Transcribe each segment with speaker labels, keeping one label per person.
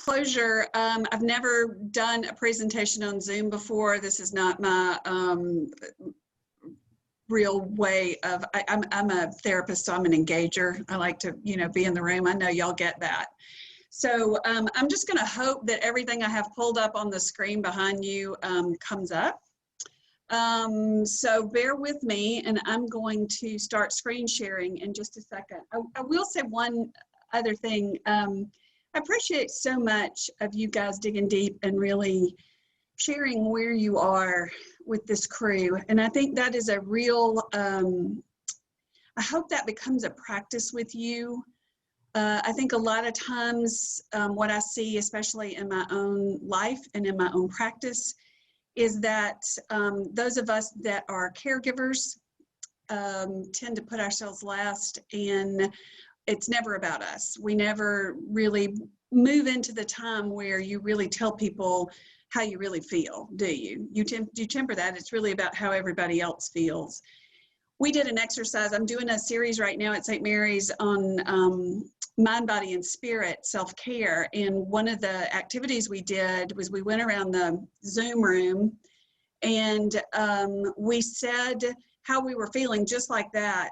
Speaker 1: disclosure, I've never done a presentation on Zoom before. This is not my real way of, I'm a therapist, so I'm an engager. I like to, be in the room. I know y'all get that. So I'm just going to hope that everything I have pulled up on the screen behind you comes up. So bear with me, and I'm going to start screen sharing in just a second. I will say one other thing. I appreciate so much of you guys digging deep and really sharing where you are with this crew. And I think that is a real, I hope that becomes a practice with you. I think a lot of times what I see, especially in my own life and in my own practice, is that those of us that are caregivers tend to put ourselves last, and it's never about us. We never really move into the time where you really tell people how you really feel, do you? You temper that. It's really about how everybody else feels. We did an exercise. I'm doing a series right now at St. Mary's on mind, body, and spirit self-care. And one of the activities we did was we went around the Zoom room and we said how we were feeling just like that,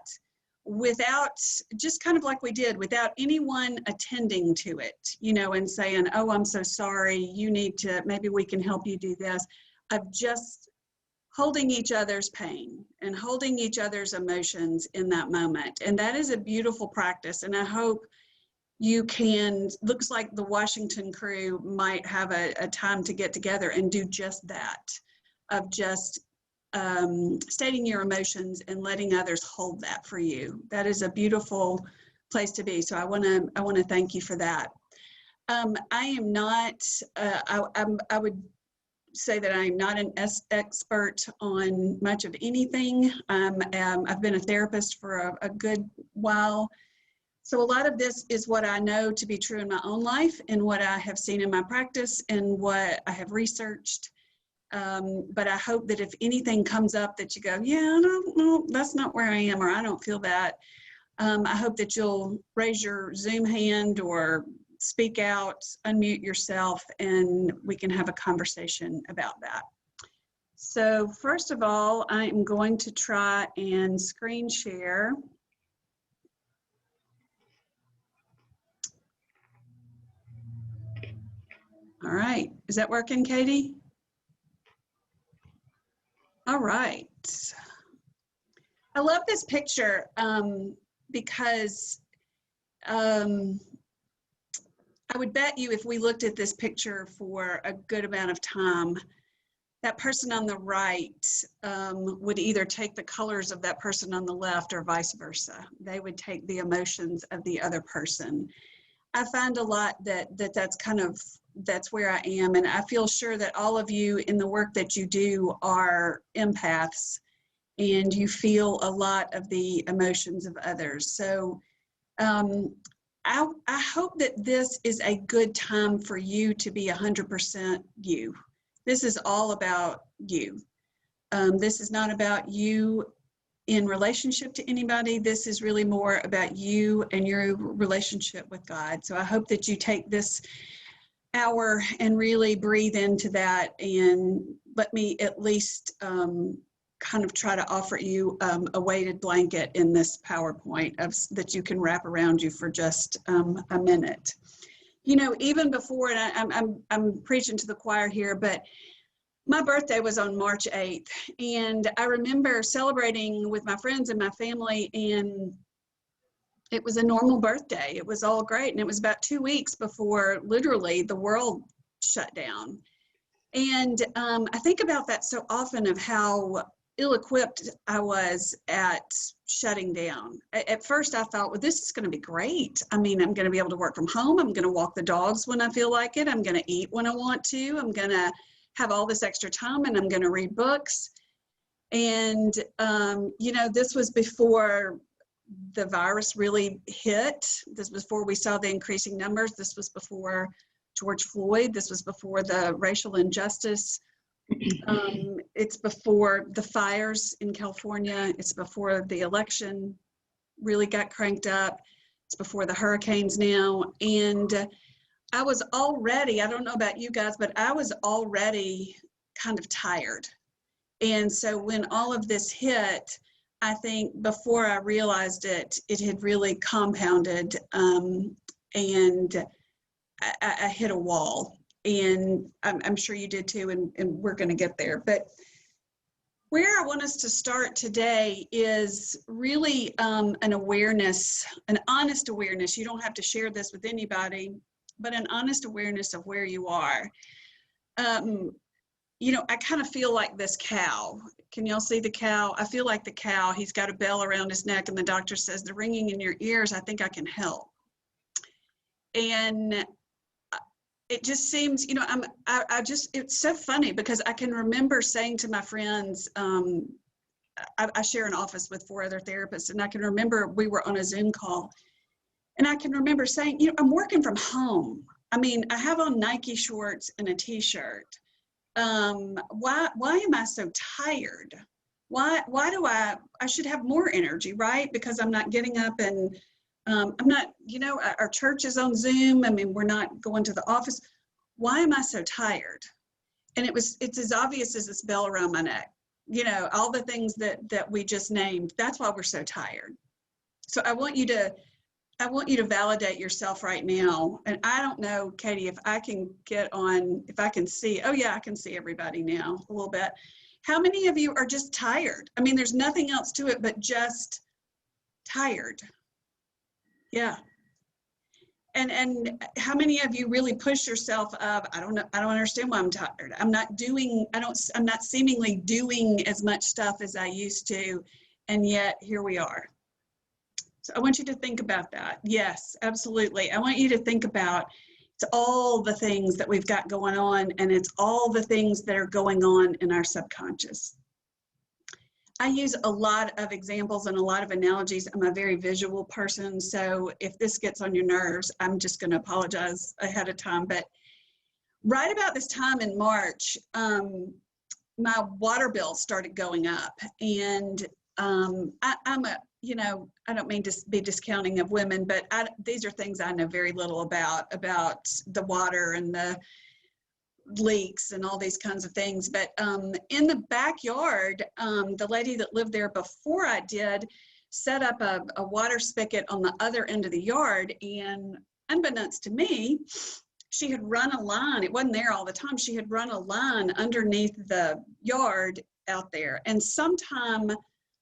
Speaker 1: without, just kind of like we did, without anyone attending to it, and saying, oh, I'm so sorry, you need to, maybe we can help you do this. Of just holding each other's pain and holding each other's emotions in that moment. And that is a beautiful practice. And I hope you can, looks like the Washington crew might have a time to get together and do just that, of just stating your emotions and letting others hold that for you. That is a beautiful place to be. So I want to thank you for that. I am not, I would say that I'm not an expert on much of anything. I've been a therapist for a good while. So a lot of this is what I know to be true in my own life and what I have seen in my practice and what I have researched. But I hope that if anything comes up that you go, yeah, no, that's not where I am, or I don't feel that. I hope that you'll raise your Zoom hand or speak out, unmute yourself, and we can have a conversation about that. So first of all, I am going to try and screen share. All right, is that working, Katie? All right. I love this picture because I would bet you if we looked at this picture for a good amount of time, that person on the right would either take the colors of that person on the left or vice versa. They would take the emotions of the other person. I find a lot that's where I am, and I feel sure that all of you in the work that you do are empaths, and you feel a lot of the emotions of others. So I hope that this is a good time for you to be 100% you. This is all about you. This is not about you in relationship to anybody. This is really more about you and your relationship with God. So I hope that you take this hour and really breathe into that, and let me at least kind of try to offer you a weighted blanket in this PowerPoint that you can wrap around you for just a minute. Even before, and I'm preaching to the choir here, but my birthday was on March 8th, and I remember celebrating with my friends and my family, and it was a normal birthday. It was all great, and it was about 2 weeks before literally the world shut down. And I think about that so often, of how ill-equipped I was at shutting down. At first I thought, well, this is going to be great. I mean, I'm going to be able to work from home. I'm going to walk the dogs when I feel like it. I'm going to eat when I want to. I'm going to have all this extra time, and I'm going to read books. And, this was before the virus really hit. This was before we saw the increasing numbers. This was before George Floyd. This was before the racial injustice. It's before the fires in California. It's before the election really got cranked up. It's before the hurricanes now. And I was already, I don't know about you guys, but I was already kind of tired. And so when all of this hit, I think before I realized it, it had really compounded, and I hit a wall. And I'm sure you did too, and we're going to get there. But where I want us to start today is really an awareness, an honest awareness. You don't have to share this with anybody, but an honest awareness of where you are. You know, I kind of feel like this cow. Can y'all see the cow? I feel like the cow. He's got a bell around his neck, and the doctor says, "The ringing in your ears, I think I can help." And it just seems, you know, I just, it's so funny because I can remember saying to my friends, I share an office with 4 other therapists, and I can remember we were on a Zoom call, and I can remember saying, you know, I'm working from home. I mean, I have on Nike shorts and a t-shirt. Why am I so tired? Why do I should have more energy, right? Because I'm not getting up and I'm not, you know, our church is on Zoom. I mean, we're not going to the office. Why am I so tired? And it's as obvious as this bell around my neck. You know, all the things that we just named, that's why we're so tired. So I want you to validate yourself right now. And I don't know, Katie, if I can get on, if I can see, oh yeah, I can see everybody now a little bit. How many of you are just tired? I mean, there's nothing else to it but just tired. Yeah. And how many of you really push yourself up? I don't know. I don't understand why I'm tired. I'm not seemingly doing as much stuff as I used to. And yet here we are. So I want you to think about that. Yes, absolutely. I want you to think about it's all the things that we've got going on, and it's all the things that are going on in our subconscious. I use a lot of examples and a lot of analogies. I'm a very visual person, so if this gets on your nerves, I'm just going to apologize ahead of time. But right about this time in March, my water bill started going up, and I'm a, you know, I don't mean to be discounting of women, but these are things I know very little about the water and the leaks and all these kinds of things. But in the backyard, the lady that lived there before I did set up a water spigot on the other end of the yard, and unbeknownst to me, she had run a line. It wasn't there all the time. She had run a line underneath the yard out there, and sometime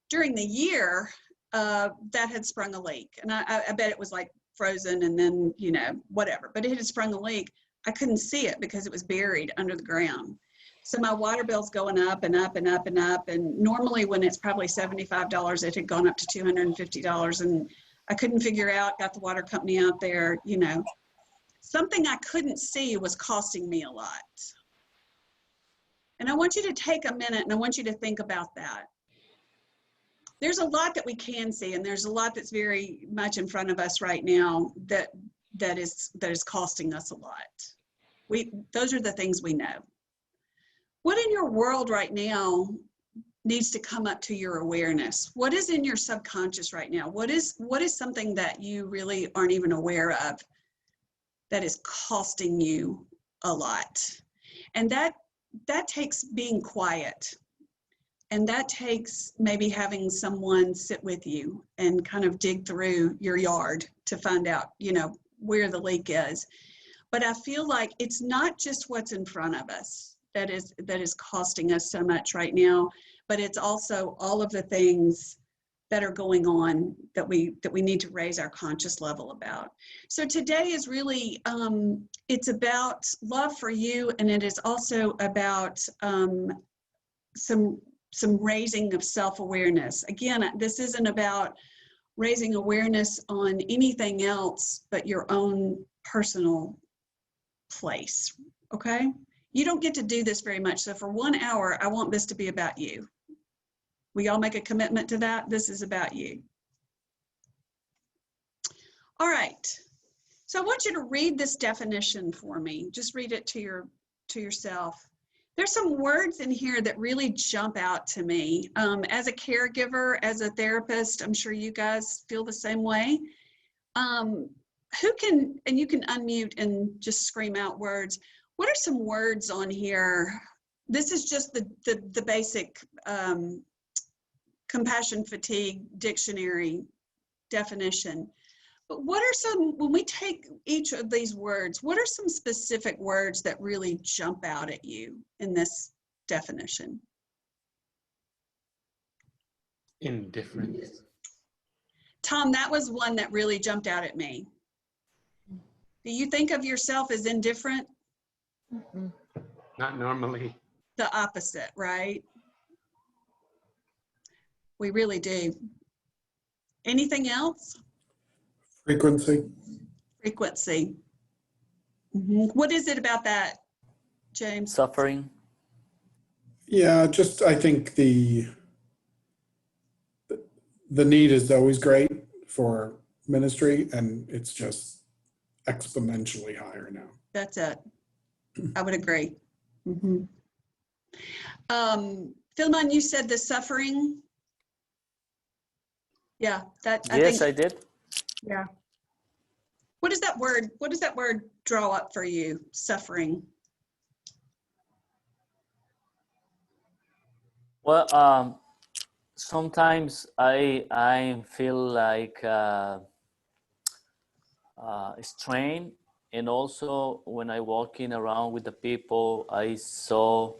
Speaker 1: during the year that had sprung a leak. And I bet it was like frozen and then, you know, whatever, but it had sprung a leak. I couldn't see it because it was buried under the ground. So my water bill's going up and up and up and up. And normally when it's probably $75, it had gone up to $250. And I couldn't figure out, got the water company out there, you know. Something I couldn't see was costing me a lot. And I want you to take a minute and I want you to think about that. There's a lot that we can see, and there's a lot that's very much in front of us right now that is costing us a lot. Those are the things we know. What in your world right now needs to come up to your awareness? What is in your subconscious right now? What is something that you really aren't even aware of that is costing you a lot? And that takes being quiet. And that takes maybe having someone sit with you and kind of dig through your yard to find out, you know, where the leak is. But I feel like it's not just what's in front of us that is costing us so much right now, but it's also all of the things that are going on that we need to raise our conscious level about. So today is really, it's about love for you, and it is also about some raising of self-awareness. Again, this isn't about raising awareness on anything else but your own personal place, okay? You don't get to do this very much. So for 1 hour, I want this to be about you. We all make a commitment to that. This is about you. All right. So I want you to read this definition for me. Just read it to yourself. There's some words in here that really jump out to me. As a caregiver, as a therapist, I'm sure you guys feel the same way. who can, and you can unmute and just scream out words. What are some words on here? This is just the basic compassion fatigue dictionary definition. But what are some, when we take each of these words, what are some specific words that really jump out at you in this definition?
Speaker 2: Indifference.
Speaker 1: Tom, that was one that really jumped out at me. Do you think of yourself as indifferent?
Speaker 2: Not normally.
Speaker 1: The opposite, right? We really do. Anything else?
Speaker 3: Frequency.
Speaker 1: Frequency. What is it about that, James?
Speaker 4: Suffering.
Speaker 3: Yeah, just I think the need is always great for ministry, and it's just exponentially higher now.
Speaker 1: That's it. I would agree. Philemon, you said the suffering. Yeah, that.
Speaker 4: Yes, I did.
Speaker 1: Yeah. What does that word draw up for you? Suffering.
Speaker 4: Well, sometimes I feel like strain, and also when I walking around with the people, I saw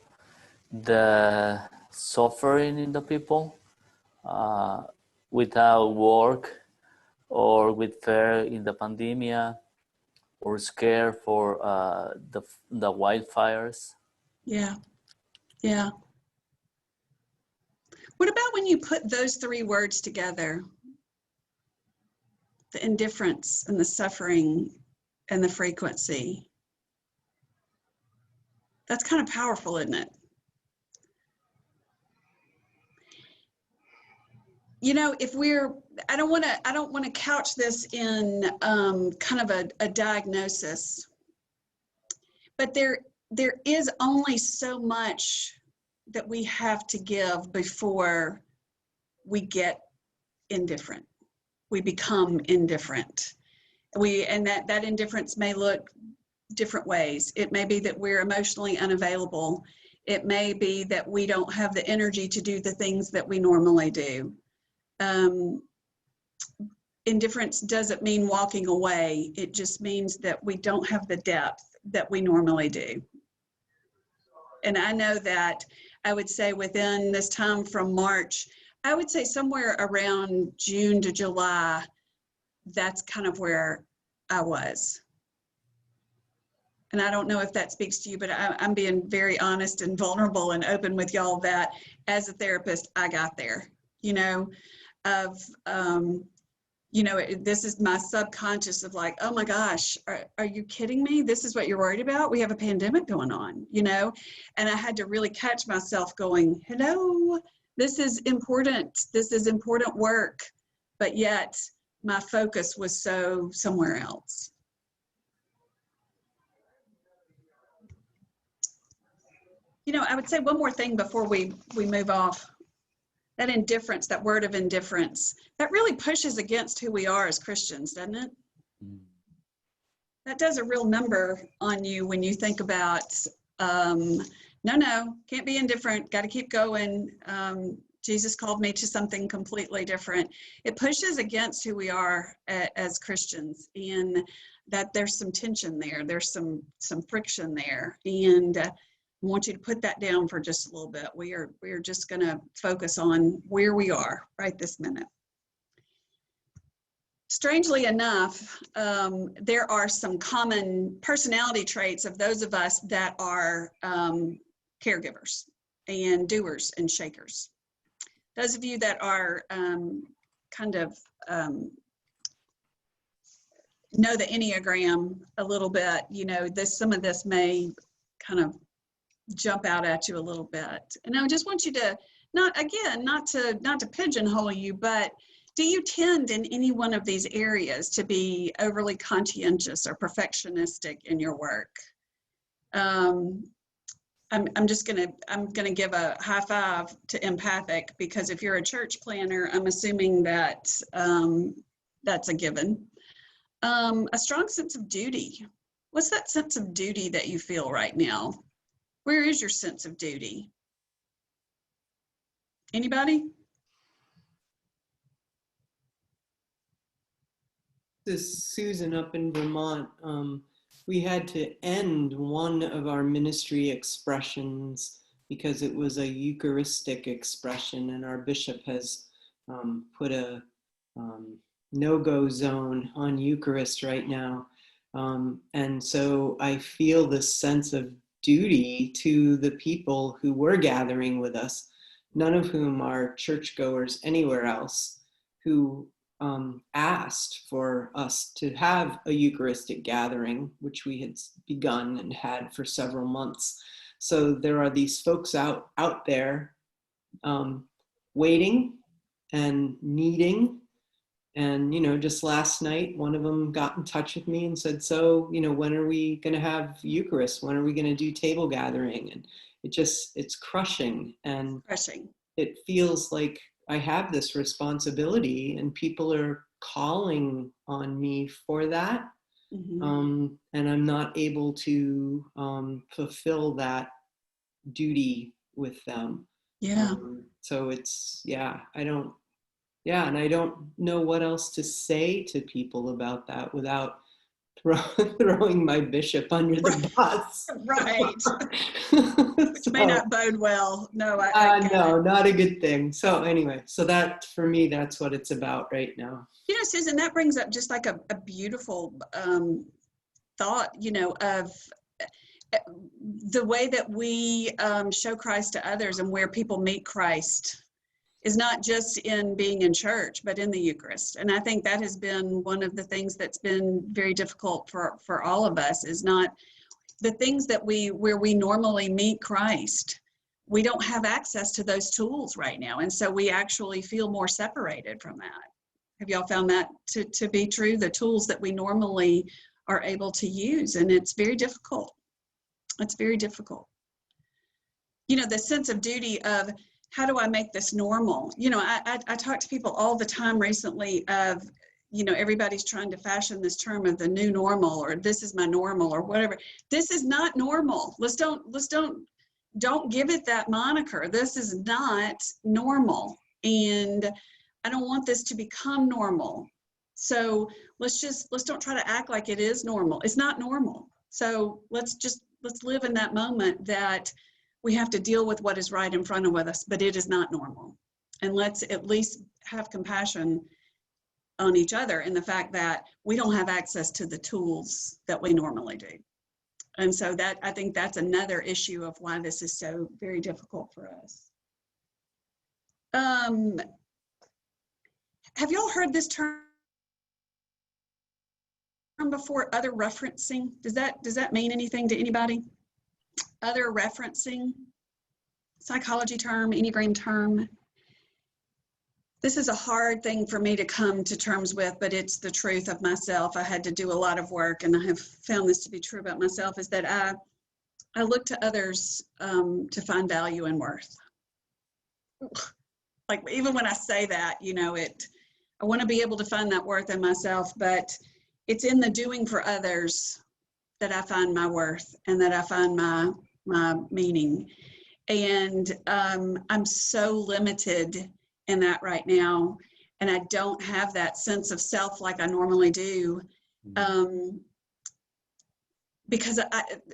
Speaker 4: the suffering in the people without work, or with fear in the pandemic, or scared for the wildfires.
Speaker 1: Yeah. Yeah. What about when you put those three words together? The indifference and the suffering and the frequency. That's kind of powerful, isn't it? You know, if we're, I don't want to couch this in kind of a diagnosis, but there is only so much that we have to give before we get indifferent. We become indifferent. And that indifference may look different ways. It may be that we're emotionally unavailable. It may be that we don't have the energy to do the things that we normally do. Indifference doesn't mean walking away. It just means that we don't have the depth that we normally do. And I know that I would say within this time from March, I would say somewhere around June to July, that's kind of where I was. And I don't know if that speaks to you, but I'm being very honest and vulnerable and open with y'all that as a therapist, I got there, you know, you know, this is my subconscious of like, oh my gosh, are you kidding me? This is what you're worried about? We have a pandemic going on, you know? And I had to really catch myself going, hello, this is important. This is important work. But yet my focus was so somewhere else. You know, I would say one more thing before we move off. That indifference, that word of indifference, that really pushes against who we are as Christians, doesn't it? That does a real number on you when you think about, no, can't be indifferent, got to keep going. Jesus called me to something completely different. It pushes against who we are as Christians, and that there's some tension there, there's some friction there, and I want you to put that down for just a little bit. We are just going to focus on where we are right this minute. Strangely enough, there are some common personality traits of those of us that are caregivers and doers and shakers. Those of you that are kind of know the Enneagram a little bit, you know, some of this may kind of jump out at you a little bit. And I just want you to not to pigeonhole you, but do you tend in any one of these areas to be overly conscientious or perfectionistic in your work? I'm gonna give a high five to empathic, because if you're a church planner, I'm assuming that that's a given. A strong sense of duty. What's that sense of duty that you feel right now? Where is your sense of duty? Anybody?
Speaker 5: This is Susan up in Vermont. We had to end one of our ministry expressions because it was a Eucharistic expression, and our bishop has put a no-go zone on Eucharist right now. And so I feel this sense of duty to the people who were gathering with us, none of whom are churchgoers anywhere else, who asked for us to have a Eucharistic gathering, which we had begun and had for several months. So there are these folks out there waiting and needing. And, just last night, one of them got in touch with me and said, so, when are we going to have Eucharist? When are we going to do table gathering? And it's crushing. And it feels like I have this responsibility and people are calling on me for that. Mm-hmm. And I'm not able to fulfill that duty with them.
Speaker 1: Yeah.
Speaker 5: So and I don't know what else to say to people about that without throwing my bishop under the bus.
Speaker 1: Right. Which may not bode well. No,
Speaker 5: no, not a good thing. So anyway, so that for me, that's what it's about right now.
Speaker 1: Susan, that brings up just like a beautiful thought, of the way that we show Christ to others and where people meet Christ is not just in being in church, but in the Eucharist. And I think that has been one of the things that's been very difficult for all of us, is not the things that where we normally meet Christ. We don't have access to those tools right now. And so we actually feel more separated from that. Have y'all found that to be true? The tools that we normally are able to use, and it's very difficult. It's very difficult. The sense of duty of, how do I make this normal? I talk to people all the time recently of, everybody's trying to fashion this term of the new normal, or this is my normal, or whatever. This is not normal. Don't give it that moniker. This is not normal. And I don't want this to become normal. So let's don't try to act like it is normal. It's not normal. So let's live in that moment that we have to deal with what is right in front of us, but it is not normal. And let's at least have compassion on each other in the fact that we don't have access to the tools that we normally do. And so I think that's another issue of why this is so very difficult for us. Have y'all heard this term before, other referencing? Does that mean anything to anybody? Other referencing, psychology term, Enneagram term. This is a hard thing for me to come to terms with, but it's the truth of myself. I had to do a lot of work, and I have found this to be true about myself, is that I look to others to find value and worth. Like, even when I say that, I want to be able to find that worth in myself, but it's in the doing for others that I find my worth and that I find my meaning. And I'm so limited in that right now, and I don't have that sense of self like I normally do, because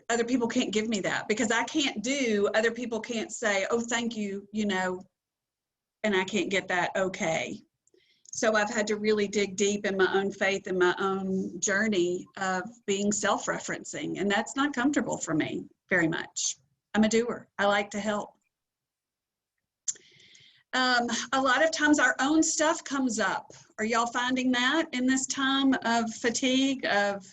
Speaker 1: other people can't give me that, because I can't do, other people can't say, oh, thank you, and I can't get that okay. So I've had to really dig deep in my own faith and my own journey of being self-referencing, and that's not comfortable for me very much. I'm a doer. I like to help. A lot of times our own stuff comes up. Are y'all finding that in this time of fatigue, of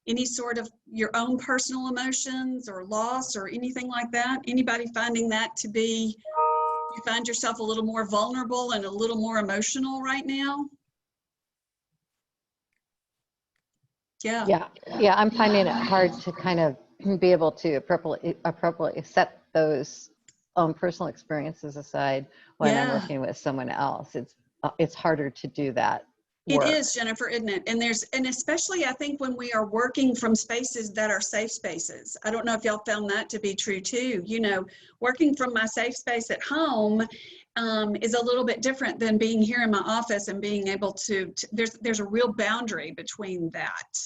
Speaker 1: any sort of your own personal emotions or loss or anything like that? Anybody finding that to be, you find yourself a little more vulnerable and a little more emotional right now? Yeah.
Speaker 6: Yeah, I'm finding it hard to kind of be able to appropriately set those own personal experiences aside when I'm working with someone else. It's harder to do that
Speaker 1: It
Speaker 2: work.
Speaker 1: is, Jennifer, isn't it? And especially I think when we are working from spaces that are safe spaces. I don't know if y'all found that to be true too. You know, working from my safe space at home is a little bit different than being here in my office and being able to there's a real boundary between that,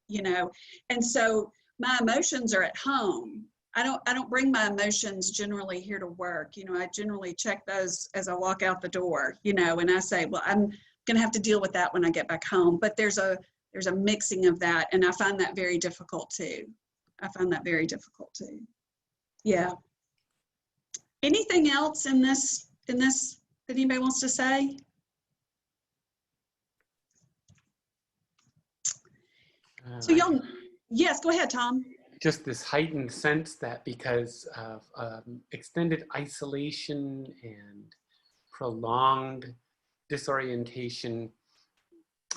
Speaker 1: you know. And so my emotions are at home. I don't bring my emotions generally here to work. You know, I generally check those as I walk out the door, you know, and I say, well, I'm going to have to deal with that when I get back home. But there's a mixing of that, and I find that very difficult too. Yeah. Anything else in this that anybody wants to say? So y'all, yes, go ahead, Tom.
Speaker 2: Just this heightened sense that because of extended isolation and prolonged disorientation,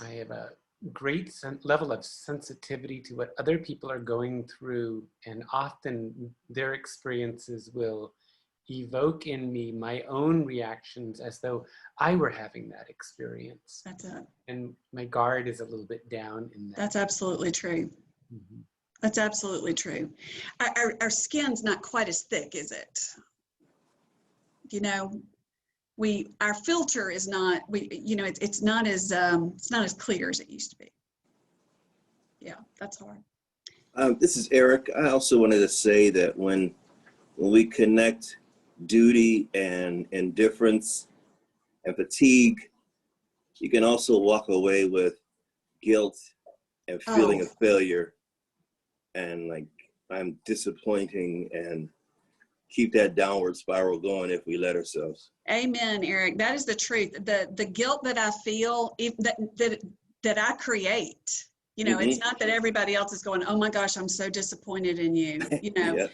Speaker 2: I have a great level of sensitivity to what other people are going through, and often their experiences will evoke in me my own reactions as though I were having that experience.
Speaker 1: That's it.
Speaker 2: And my guard is a little bit down in that.
Speaker 1: That's absolutely true.
Speaker 2: Mm-hmm.
Speaker 1: That's absolutely true. Our skin's not quite as thick, is it? You know, our filter is not, it's not as clear as it used to be. Yeah, that's hard.
Speaker 7: This is Eric. I also wanted to say that when we connect duty and indifference and fatigue, you can also walk away with guilt and feeling of failure, and like, I'm disappointing, and keep that downward spiral going if we let ourselves.
Speaker 1: Amen, Eric. That is the truth. The guilt that I feel, that I create, you know, it's not that everybody else is going, oh my gosh, I'm so disappointed in you, you know.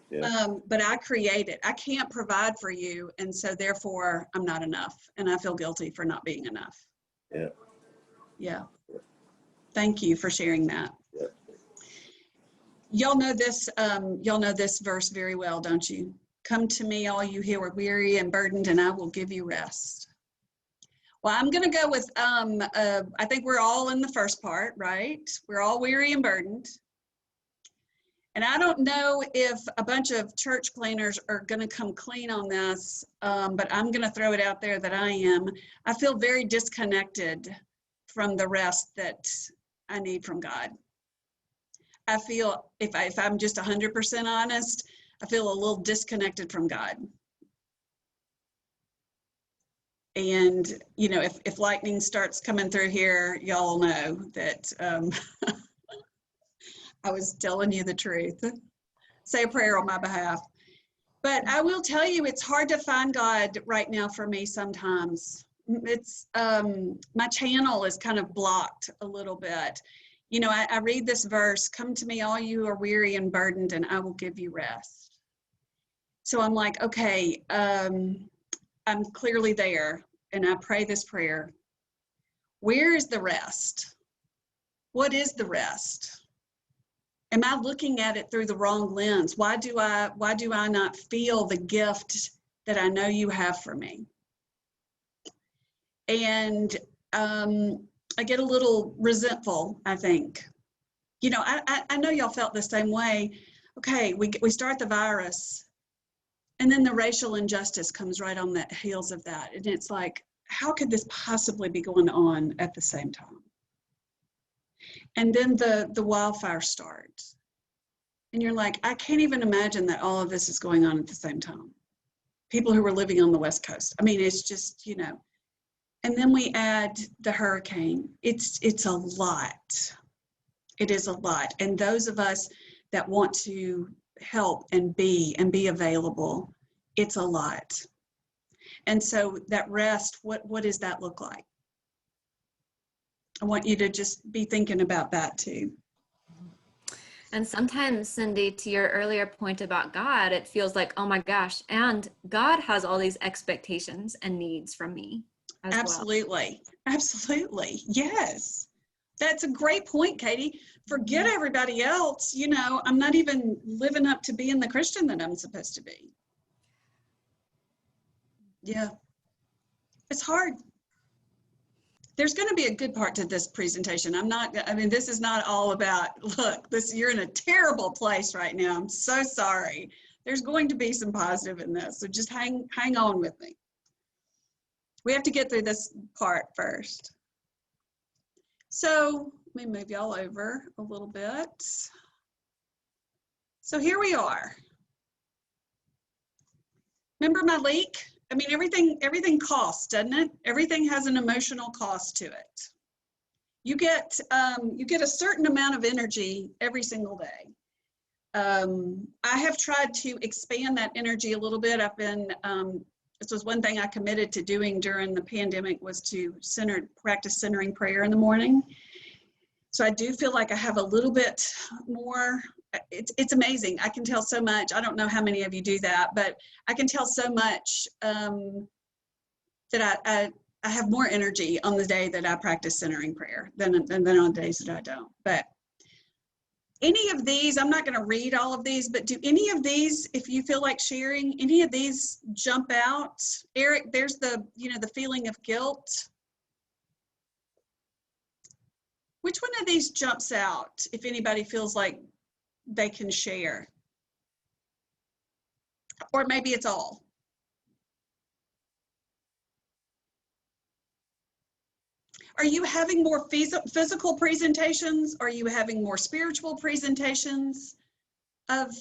Speaker 7: Yeah.
Speaker 1: But I create it. I can't provide for you, and so therefore I'm not enough, and I feel guilty for not being enough.
Speaker 7: Yeah.
Speaker 1: Yeah. Thank you for sharing that.
Speaker 7: Yeah.
Speaker 1: Y'all know this verse very well, don't you? Come to me, all you who are weary and burdened, and I will give you rest. Well, I'm going to go with, I think we're all in the first part, right? We're all weary and burdened. And I don't know if a bunch of church cleaners are going to come clean on this, but I'm going to throw it out there that I am. I feel very disconnected from the rest that I need from God. I feel, if I'm just 100% honest, I feel a little disconnected from God. And, you know, if lightning starts coming through here, y'all know that I was telling you the truth. Say a prayer on my behalf. But I will tell you, it's hard to find God right now for me sometimes. It's, my channel is kind of blocked a little bit. You know, I read this verse, come to me, all you are weary and burdened, and I will give you rest. So I'm like, okay, I'm clearly there, and I pray this prayer. Where is the rest? What is the rest? Am I looking at it through the wrong lens? Why do I not feel the gift that I know you have for me? And I get a little resentful, I think. You know, I know y'all felt the same way. Okay, we start the virus, and then the racial injustice comes right on the heels of that. And it's like, how could this possibly be going on at the same time? And then the wildfire starts. And you're like, I can't even imagine that all of this is going on at the same time. People who are living on the West Coast. I mean, it's just, you know. And then we add the hurricane. It's a lot. It is a lot. And those of us that want to help and be available, it's a lot. And so that rest, what does that look like? I want you to just be thinking about that too.
Speaker 8: And sometimes, Cindy, to your earlier point about God, it feels like, oh my gosh, and God has all these expectations and needs from me as
Speaker 1: Absolutely. Well. Absolutely. Yes. That's a great point, Katie. Forget everybody else. You know, I'm not even living up to being the Christian that I'm supposed to be. Yeah. It's hard. there's going to be a good part to this presentation. I mean, this is not all about, look, you're in a terrible place right now. I'm so sorry. There's going to be some positive in this. So just hang on with me. We have to get through this part first. So let me move y'all over a little bit. So here we are. Remember my leak? I mean, everything costs, doesn't it? Everything has an emotional cost to it. You get a certain amount of energy every single day. I have tried to expand that energy a little bit. This was one thing I committed to doing during the pandemic, was to practice centering prayer in the morning. So I do feel like I have a little bit more. It's amazing. I can tell so much. I don't know how many of you do that, but I can tell so much that I have more energy on the day that I practice centering prayer than on days that I don't. But any of these, I'm not going to read all of these, but do any of these, if you feel like sharing, any of these jump out? Eric, there's the feeling of guilt. Which one of these jumps out if anybody feels like they can share? Or maybe it's all. Are you having more physical presentations? Are you having more spiritual presentations of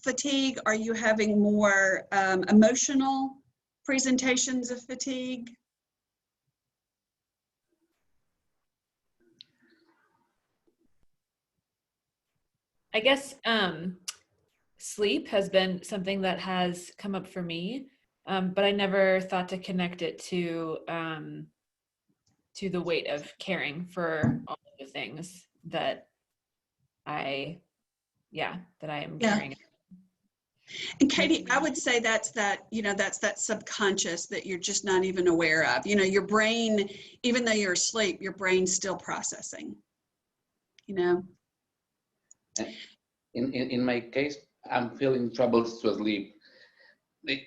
Speaker 1: fatigue? Are you having more emotional presentations of fatigue?
Speaker 9: I guess sleep has been something that has come up for me, but I never thought to connect it to the weight of caring for all of the things that I am carrying.
Speaker 1: And Katie, I would say that's that subconscious that you're just not even aware of. Your brain, even though you're asleep, your brain's still processing.
Speaker 10: In my case, I'm feeling troubles to sleep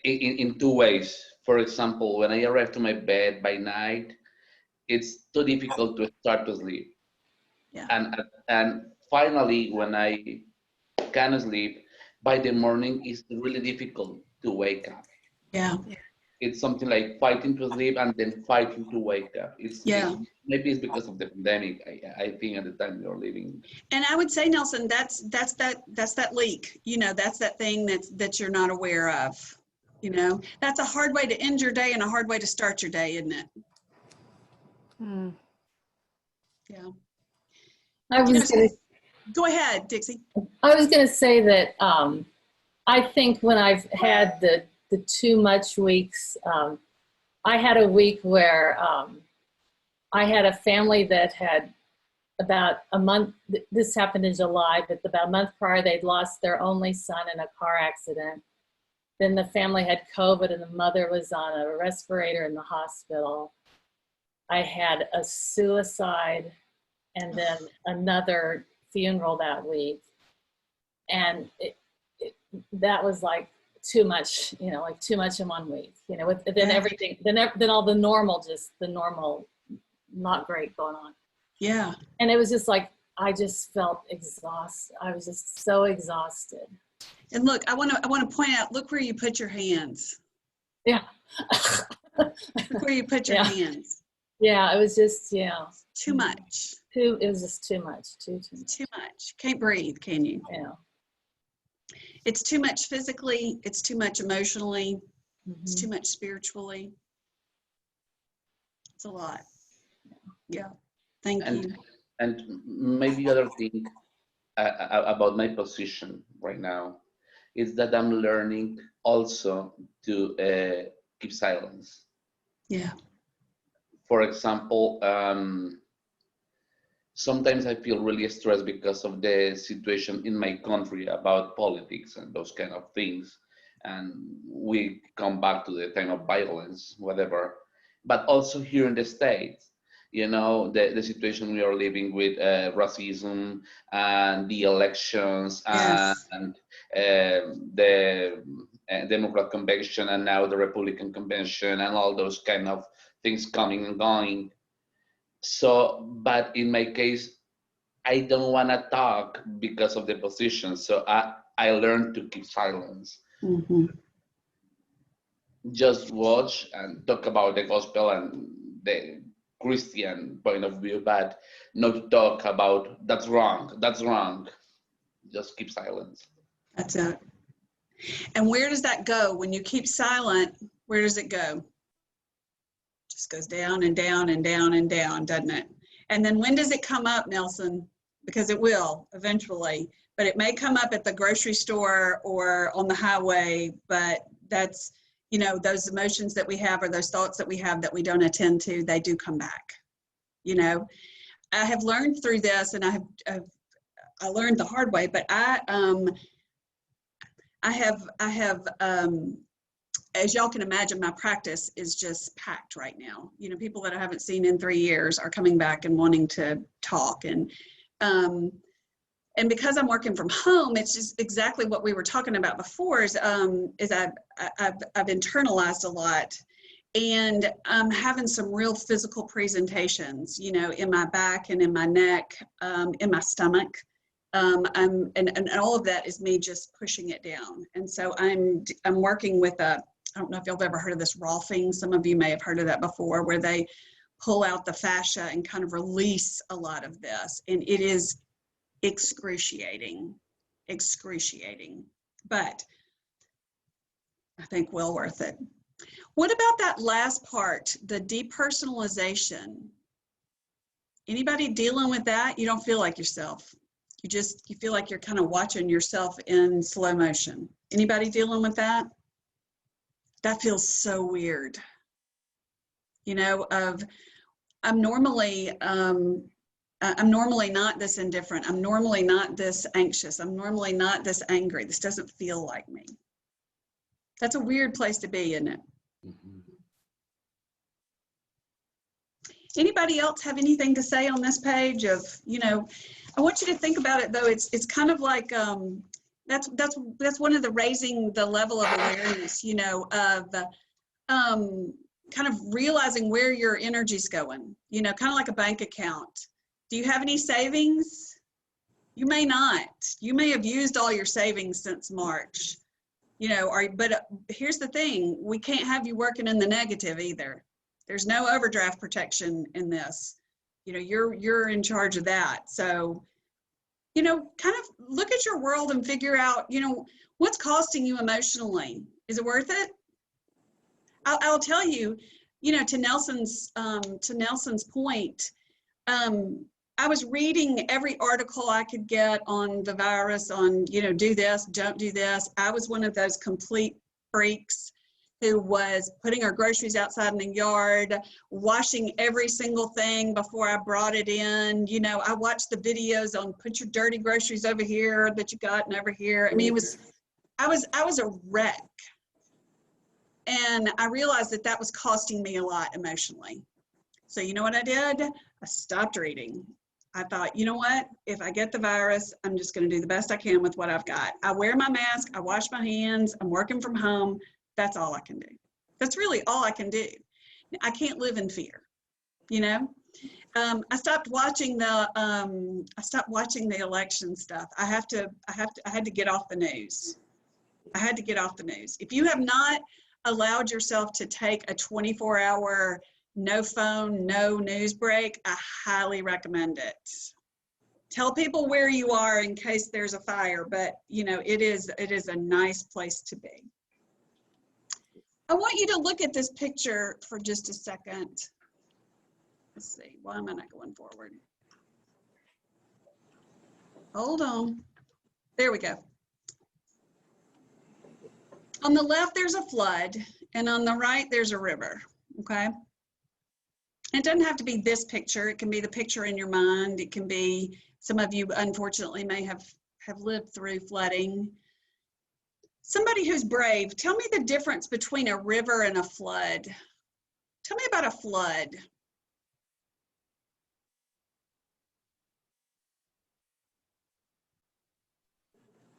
Speaker 10: in two ways. For example, when I arrive to my bed by night, it's too difficult to start to sleep.
Speaker 1: Yeah.
Speaker 10: And finally, when I can sleep, by the morning, it's really difficult to wake up.
Speaker 1: Yeah.
Speaker 10: It's something like fighting to sleep and then fighting to wake up. Maybe it's because of the pandemic. I think at the time we were living.
Speaker 1: And I would say, Nelson, that's that leak. That's that thing that you're not aware of. That's a hard way to end your day and a hard way to start your day, isn't it? Yeah. Go ahead, Dixie.
Speaker 11: I was going to say that I think when I've had the too much weeks, I had a week where I had a family that had about a month, this happened in July, but about a month prior, they'd lost their only son in a car accident. Then the family had COVID and the mother was on a respirator in the hospital. I had a suicide and then another funeral that week. And that was like too much, like too much in 1 week, then everything, then all the normal, not great going on.
Speaker 1: Yeah.
Speaker 11: And it was just like, I just felt exhausted. I was just so exhausted.
Speaker 1: And look, I want to point out, look where you put your hands.
Speaker 11: Yeah.
Speaker 1: Look where you put your hands.
Speaker 11: Yeah, it was just,
Speaker 1: too much.
Speaker 11: It was just too much. Too
Speaker 1: much. Can't breathe, can you?
Speaker 11: Yeah.
Speaker 1: It's too much physically. It's too much emotionally. It's too much spiritually. It's a lot. Yeah. Thank you.
Speaker 10: And maybe other thing about my position right now is that I'm learning also to keep silence.
Speaker 1: Yeah.
Speaker 10: For example, sometimes I feel really stressed because of the situation in my country about politics and those kind of things. And we come back to the time of violence, whatever. But also here in the States, the situation we are living with racism and the elections and the Democrat convention and now the Republican convention and all those kind of things coming and going. So, but in my case, I don't want to talk because of the position. So I learned to keep silence.
Speaker 1: Mm-hmm.
Speaker 10: Just watch and talk about the gospel and the Christian point of view, but not talk about that's wrong, that's wrong. Just keep silence.
Speaker 1: That's it. And where does that go? When you keep silent, where does it go? Just goes down and down and down and down, doesn't it? And then when does it come up, Nelson? Because it will eventually, but it may come up at the grocery store or on the highway, but that's, you know, those emotions that we have or those thoughts that we have that we don't attend to, they do come back. You know, I have learned through this, and I learned the hard way, but I have, as y'all can imagine, my practice is just packed right now. You know, people that I haven't seen in 3 years are coming back and wanting to talk. And because I'm working from home, it's just exactly what we were talking about before is I've internalized a lot, and I'm having some real physical presentations, you know, in my back and in my neck, in my stomach. And all of that is me just pushing it down. And so I'm working with I don't know if y'all have ever heard of this rolfing. Some of you may have heard of that before, where they pull out the fascia and kind of release a lot of this. And it is excruciating, but I think well worth it. What about that last part, the depersonalization? Anybody dealing with that? You don't feel like yourself. You feel like you're kind of watching yourself in slow motion. Anybody dealing with that? That feels so weird. You know, I'm normally not this indifferent. I'm normally not this anxious. I'm normally not this angry. This doesn't feel like me. That's a weird place to be, isn't it?
Speaker 2: Mm-hmm.
Speaker 1: Anybody else have anything to say on this page of, you know, I want you to think about it though. It's kind of like, that's one of the raising the level of awareness, you know, of kind of realizing where your energy's going, you know, kind of like a bank account. Do you have any savings? You may not. You may have used all your savings since March, you know, but here's the thing. We can't have you working in the negative either. There's no overdraft protection in this. You know, you're in charge of that. So, you know, kind of look at your world and figure out, you know, what's costing you emotionally. Is it worth it? I'll tell you, you know, to Nelson's point, I was reading every article I could get on the virus, on, you know, do this, don't do this. I was one of those complete freaks who was putting our groceries outside in the yard, washing every single thing before I brought it in. You know, I watched the videos on put your dirty groceries over here that you got and over here. I mean, I was a wreck. And I realized that that was costing me a lot emotionally. So you know what I did? I stopped reading. I thought, you know what? If I get the virus, I'm just going to do the best I can with what I've got. I wear my mask. I wash my hands. I'm working from home. That's all I can do. That's really all I can do. I can't live in fear, you know? I stopped watching the election stuff. I had to get off the news. I had to get off the news. If you have not allowed yourself to take a 24-hour no phone, no news break, I highly recommend it. Tell people where you are in case there's a fire, but you know, it is a nice place to be. I want you to look at this picture for just a second. Let's see, why am I not going forward? Hold on. There we go. On the left, there's a flood, and on the right, there's a river, okay? It doesn't have to be this picture. It can be the picture in your mind. It can be, some of you unfortunately may have lived through flooding. Somebody who's brave, tell me the difference between a river and a flood. Tell me about a flood.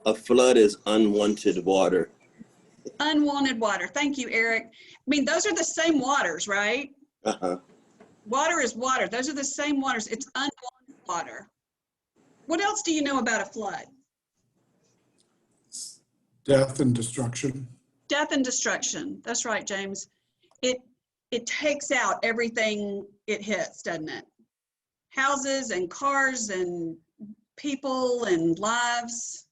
Speaker 7: A flood is unwanted water.
Speaker 1: Unwanted water. Thank you, Eric. I mean, those are the same waters, right?
Speaker 7: Uh-huh.
Speaker 1: Water is water. Those are the same waters. It's unwanted water. What else do you know about a flood?
Speaker 3: Death and destruction.
Speaker 1: Death and destruction. That's right, James. It takes out everything it hits, doesn't it? Houses and cars and people and lives.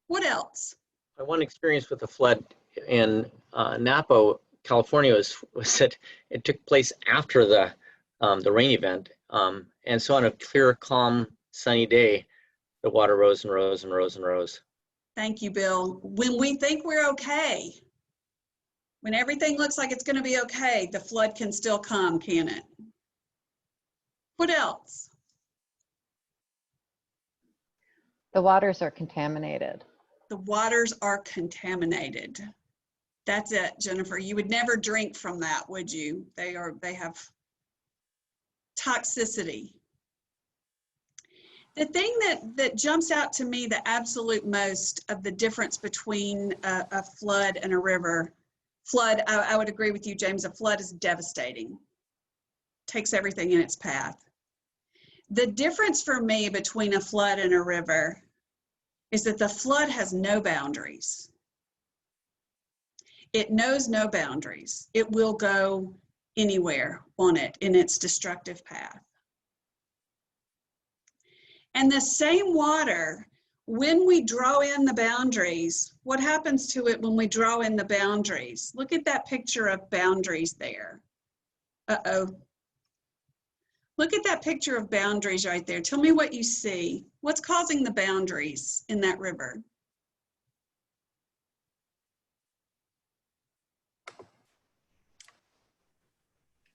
Speaker 1: What else?
Speaker 12: My one experience with a flood in Napa, California was that it took place after the rain event. And so on a clear, calm, sunny day, the water rose and rose and rose and rose.
Speaker 1: Thank you, Bill. When we think we're okay, when everything looks like it's going to be okay, the flood can still come, can it? What else?
Speaker 6: The waters are contaminated.
Speaker 1: The waters are contaminated. That's it, Jennifer. You would never drink from that, would you? They have toxicity. The thing that jumps out to me the absolute most of the difference between a flood and a river, flood, I would agree with you, James, a flood is devastating. Takes everything in its path. The difference for me between a flood and a river is that the flood has no boundaries. It knows no boundaries. It will go anywhere on it in its destructive path. And the same water, when we draw in the boundaries, what happens to it when we draw in the boundaries? Look at that picture of boundaries there. Uh-oh. Look at that picture of boundaries right there. Tell me what you see. What's causing the boundaries in that river?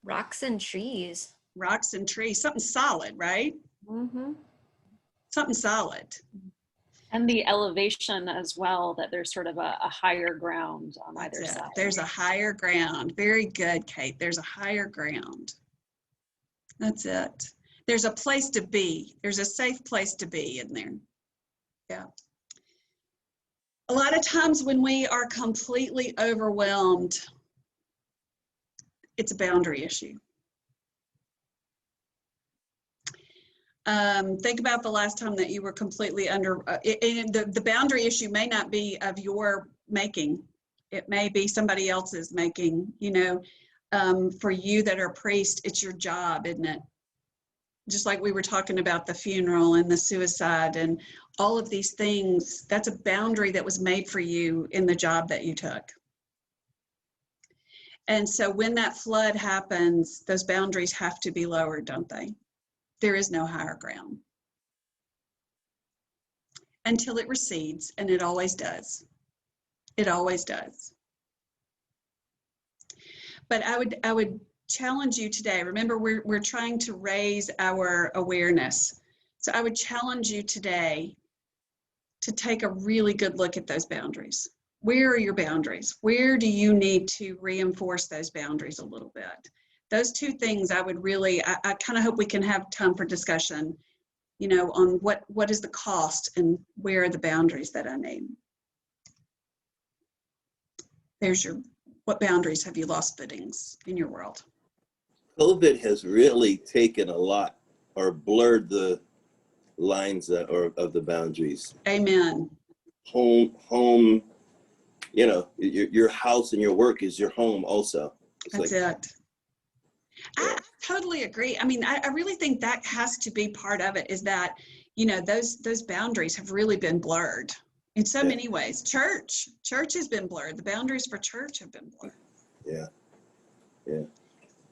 Speaker 8: Rocks and trees.
Speaker 1: Rocks and trees, something solid, right?
Speaker 8: Mm-hmm.
Speaker 1: Something solid.
Speaker 13: And the elevation as well, that there's sort of a higher ground on either side.
Speaker 1: There's a higher ground. Very good, Kate. There's a higher ground. That's it. There's a place to be. There's a safe place to be in there. Yeah. A lot of times when we are completely overwhelmed, it's a boundary issue. Think about the last time that you were completely under, the boundary issue may not be of your making. It may be somebody else's making, you know. For you that are priests, it's your job, isn't it? Just like we were talking about the funeral and the suicide and all of these things, that's a boundary that was made for you in the job that you took. And so when that flood happens, those boundaries have to be lowered, don't they? There is no higher ground until it recedes, and it always does. It always does. But I would challenge you today. Remember, we're trying to raise our awareness. So I would challenge you today to take a really good look at those boundaries. Where are your boundaries? Where do you need to reinforce those boundaries a little bit? Those two things I would really, I kind of hope we can have time for discussion, you know, on what is the cost and where are the boundaries that I need. There's what boundaries have you lost footings in your world?
Speaker 7: COVID has really taken a lot or blurred the lines of the boundaries.
Speaker 1: Amen.
Speaker 7: Home, you know, your house and your work is your home also.
Speaker 1: That's it. I totally agree. I mean, I really think that has to be part of it, is that, you know, those boundaries have really been blurred in so many ways. Church has been blurred. The boundaries for church have been blurred.
Speaker 7: Yeah. Yeah.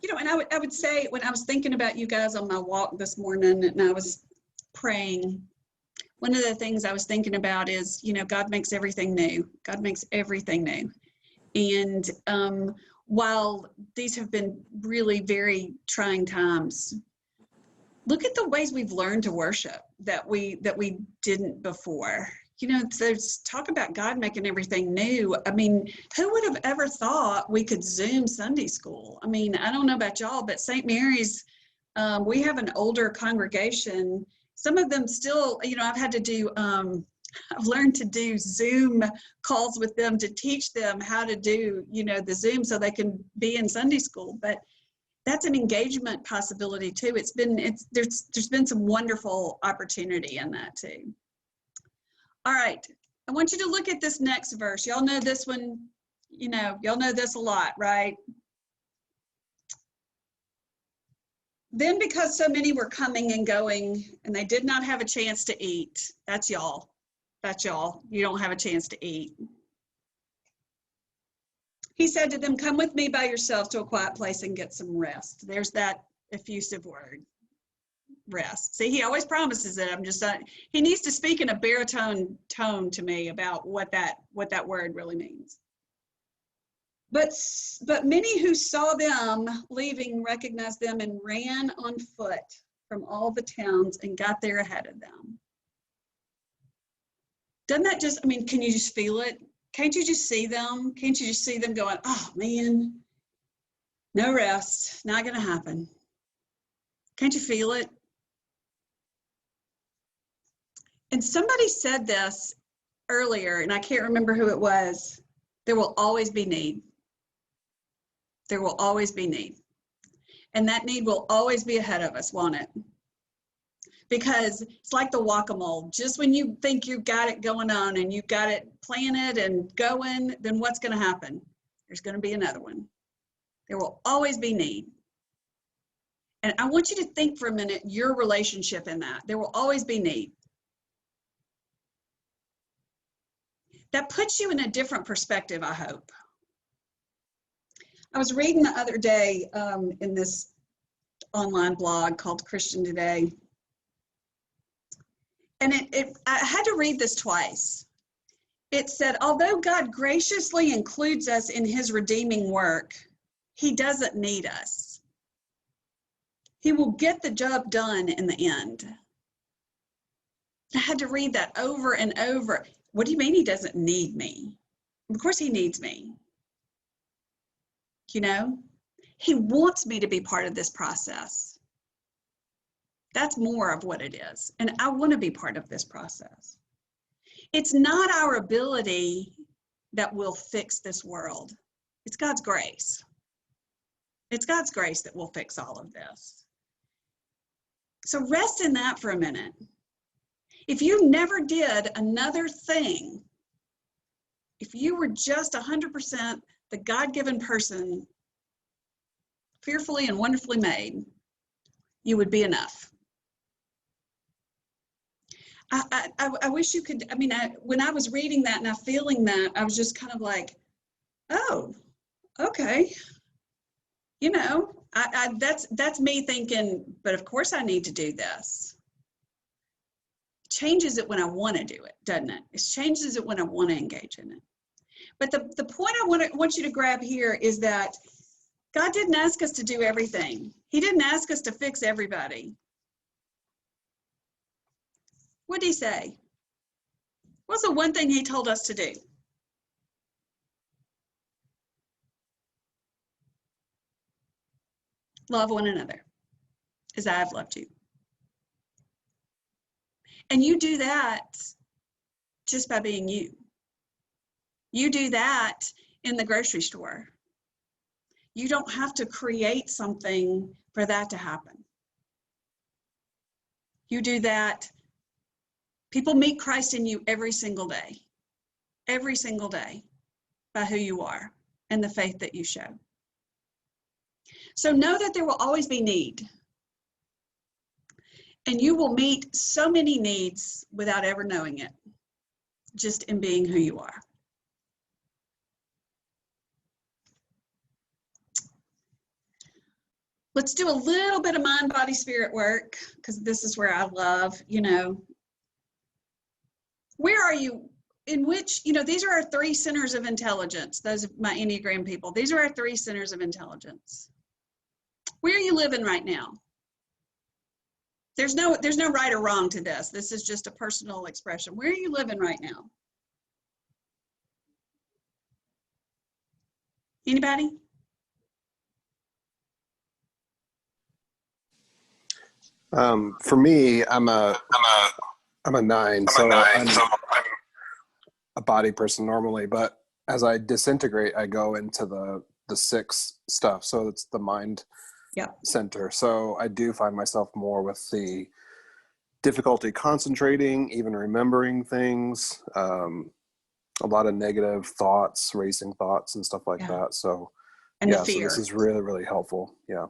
Speaker 1: You know, and I would say, when I was thinking about you guys on my walk this morning and I was praying, one of the things I was thinking about is, you know, God makes everything new. God makes everything new. And while these have been really very trying times, look at the ways we've learned to worship that we didn't before. You know, there's talk about God making everything new. I mean, who would have ever thought we could Zoom Sunday school? I mean, I don't know about y'all, but St. Mary's, we have an older congregation. Some of them still, you know, I've learned to do Zoom calls with them to teach them how to do, you know, the Zoom so they can be in Sunday school. But That's an engagement possibility too. There's been some wonderful opportunity in that too. All right, I want you to look at this next verse. Y'all know this one, y'all know this a lot, right? Then because so many were coming and going and they did not have a chance to eat, that's y'all. That's y'all. You don't have a chance to eat. He said to them, come with me by yourselves to a quiet place and get some rest. There's that effusive word, rest. See, he always promises it. He needs to speak in a baritone tone to me about what that word really means. But many who saw them leaving recognized them and ran on foot from all the towns and got there ahead of them. Doesn't that just, can you just feel it? Can't you just see them? Can't you just see them going, oh man, no rest, not gonna happen. Can't you feel it? And somebody said this earlier, and I can't remember who it was. There will always be need. There will always be need. And that need will always be ahead of us, won't it? Because it's like the whack-a-mole. Just when you think you've got it going on and you've got it planted and going, then what's going to happen? There's going to be another one. There will always be need. And I want you to think for a minute your relationship in that. There will always be need. That puts you in a different perspective, I hope. I was reading the other day in this online blog called Christian Today. And I had to read this twice. It said, although God graciously includes us in his redeeming work, he doesn't need us. He will get the job done in the end. I had to read that over and over. What do you mean he doesn't need me? Of course he needs me. He wants me to be part of this process. That's more of what it is. And I want to be part of this process. It's not our ability that will fix this world. It's God's grace. It's God's grace that will fix all of this. So rest in that for a minute. If you never did another thing, if you were just 100% the God-given person, fearfully and wonderfully made, you would be enough. I wish you could, when I was reading that and I feeling that, I was just kind of like, oh, okay. That's me thinking, but of course I need to do this. Changes it when I want to do it, doesn't it? It changes it when I want to engage in it. But the point I want you to grab here is that God didn't ask us to do everything. He didn't ask us to fix everybody. What did he say? What's the one thing he told us to do? Love one another as I have loved you. And you do that just by being you. You do that in the grocery store. You don't have to create something for that to happen. You do that. People meet Christ in you every single day by who you are and the faith that you show. So know that there will always be need. And you will meet so many needs without ever knowing it, just in being who you are. Let's do a little bit of mind, body, spirit work, because this is where I love, where are you, in which, these are our 3 centers of intelligence, those of my Enneagram people. These are our 3 centers of intelligence. Where are you living right now? There's no right or wrong to this. This is just a personal expression. Where are you living right now? Anybody?
Speaker 14: For me, I'm a 9, so I'm a body person normally, but as I disintegrate, I go into the 6 stuff. So it's the mind, center. So I do find myself more with the difficulty concentrating, even remembering things, a lot of negative thoughts, racing thoughts and stuff like that. So
Speaker 1: and
Speaker 14: yeah,
Speaker 1: the fear.
Speaker 14: so this is really, really helpful. Yeah.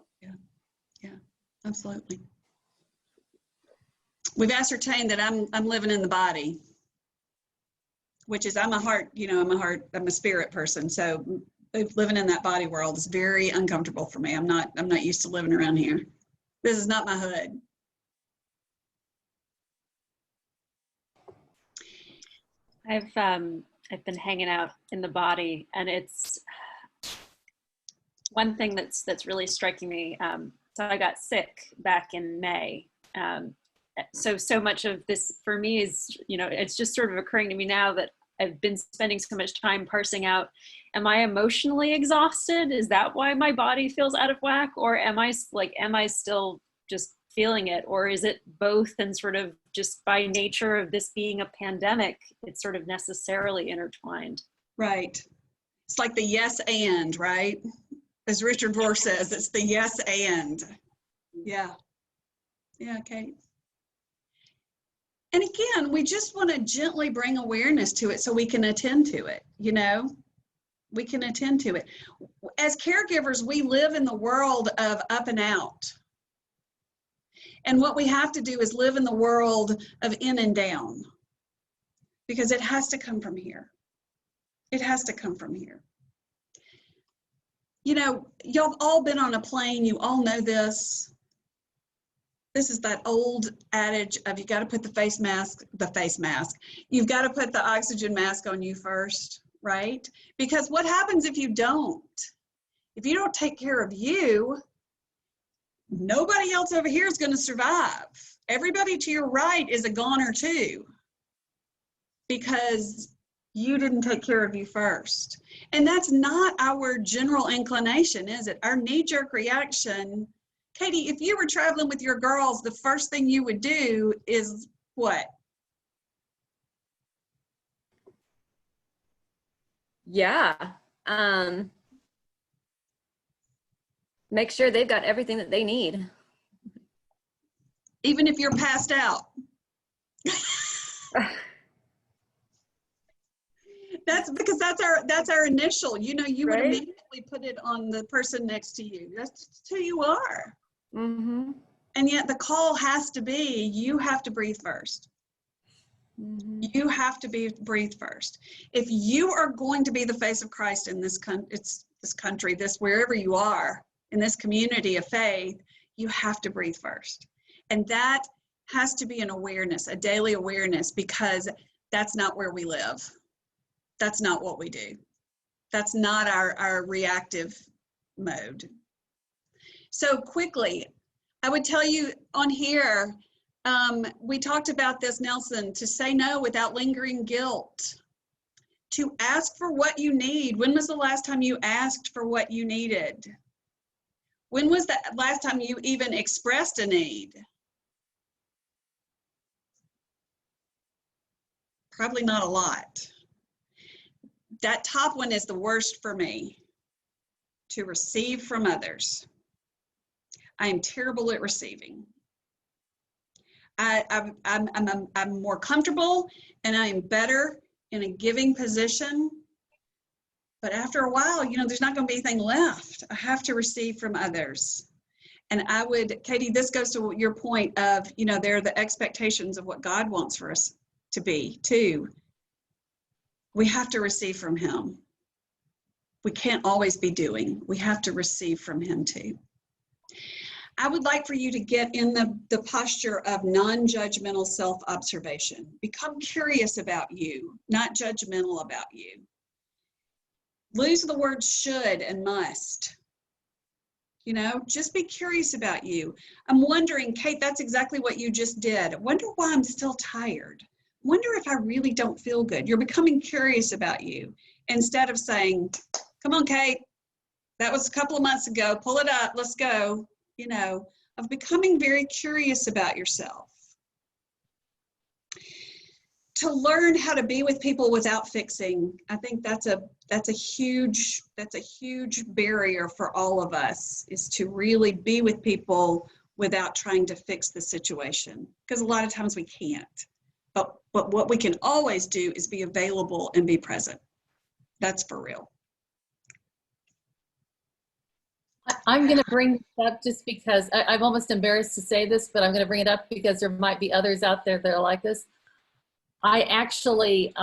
Speaker 1: Yeah, absolutely. We've ascertained that I'm living in the body, which is, I'm a spirit person. So living in that body world is very uncomfortable for me. I'm not used to living around here. This is not my hood.
Speaker 13: I've been hanging out in the body, and it's one thing that's really striking me. So I got sick back in May. So much of this for me is, it's just sort of occurring to me now that I've been spending so much time parsing out, am I emotionally exhausted? Is that why my body feels out of whack? Or am I still just feeling it? Or is it both, and sort of just by nature of this being a pandemic, it's sort of necessarily intertwined?
Speaker 1: Right. It's like the yes and, right? As Richard Rohr says, it's the yes and. Yeah. Yeah, Kate. And again, we just want to gently bring awareness to it so we can attend to it, we can attend to it. As caregivers, we live in the world of up and out. And what we have to do is live in the world of in and down, because it has to come from here. It has to come from here. Y'all have all been on a plane. You all know this. This is that old adage of you got to put the face mask. You've got to put the oxygen mask on you first, right? Because what happens if you don't? If you don't take care of you, nobody else over here is going to survive. Everybody to your right is a goner too, because you didn't take care of you first. And that's not our general inclination, is it? Our knee-jerk reaction. Katie, if you were traveling with your girls, the first thing you would do is what?
Speaker 8: Yeah. Make sure they've got everything that they need.
Speaker 1: Even if you're passed out. That's because that's our initial, you would immediately put it on the person next to you. That's who you are.
Speaker 8: Mm-hmm.
Speaker 1: And yet the call has to be, you have to breathe first. Mm-hmm. You have to breathe first. If you are going to be the face of Christ in this country, wherever you are, in this community of faith, you have to breathe first. And that has to be an awareness, a daily awareness, because that's not where we live. That's not what we do. That's not our reactive mode. So quickly, I would tell you on here, we talked about this, Nelson, to say no without lingering guilt, to ask for what you need. When was the last time you asked for what you needed? When was the last time you even expressed a need? Probably not a lot. That top one is the worst for me, to receive from others. I am terrible at receiving. I'm more comfortable and I am better in a giving position. But after a while, there's not going to be anything left. I have to receive from others. And Katie, this goes to your point of, there are the expectations of what God wants for us to be too. We have to receive from him. We can't always be doing. We have to receive from him too. I would like for you to get in the posture of non-judgmental self-observation. Become curious about you, not judgmental about you. Lose the words should and must. Just be curious about you. I'm wondering, Kate, that's exactly what you just did. I wonder why I'm still tired. Wonder if I really don't feel good. You're becoming curious about you instead of saying, come on, Kate, that was a couple of months ago. Pull it up. Let's go. Of becoming very curious about yourself. to learn how to be with people without fixing. I think that's a huge barrier for all of us, is to really be with people without trying to fix the situation, because a lot of times we can't. But what we can always do is be available and be present. That's for real.
Speaker 11: I'm going to bring this up just because I'm almost embarrassed to say this, but I'm going to bring it up because there might be others out there that are like this. I actually